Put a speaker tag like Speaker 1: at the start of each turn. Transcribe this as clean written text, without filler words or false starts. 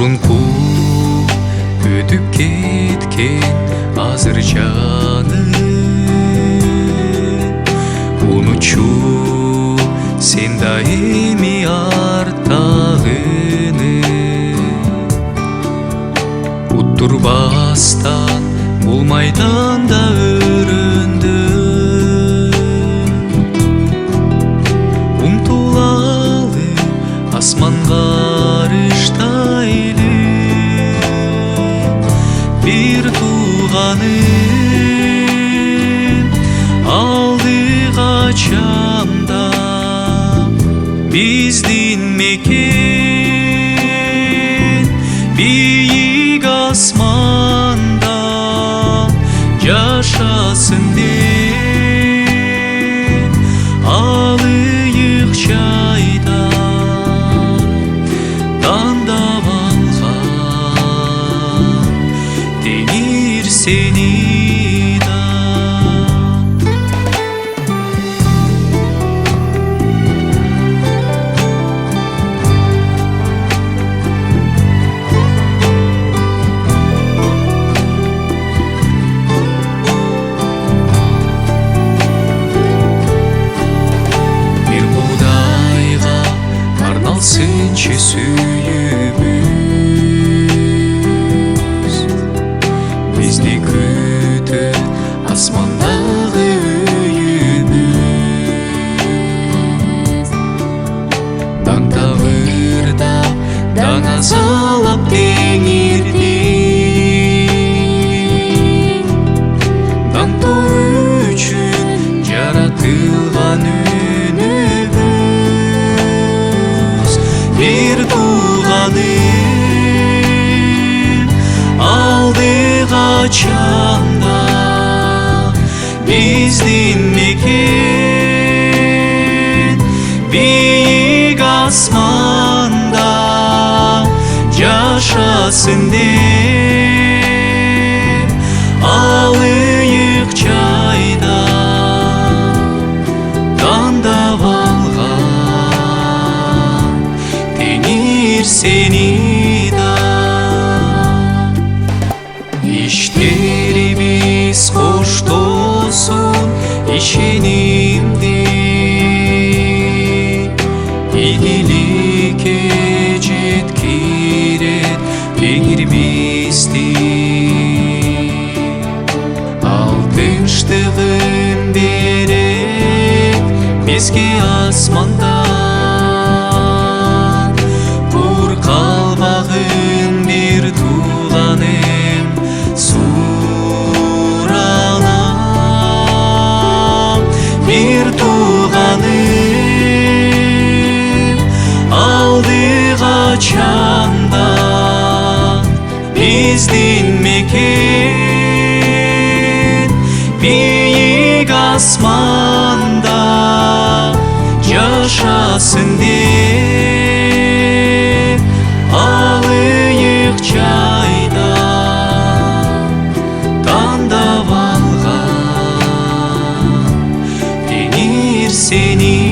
Speaker 1: мурунку өтүп кеткен азыр жаны унутчу сен да эми артагыны уттурбастан бул майданда өрөндө умтулалы асманга арыштайлы бир тууганым алды качамда биздин мекен бийик асманда жашасын деп алыйык жайда тандап алган теңир сени да. Сынчы сүйүбүз бизди күтөт асмандагы үйүбүз даңтабырда дана салап теңирди даңтоо үчүн жаратылган бир тууганым алды качамда биздин мекен бийик асманда жашасын деп алыйык жайда тандап сени да. Иштерибиз коштосун ишенимди ийгиликке жеткирет теңир бизди ал тынчтыгын берет бизге асманда калбагын бир тууганым суралам бир тууганым алды качамда биздин мекен бийик асманда жашасын деп алыйык жайда тандап алган теңир сени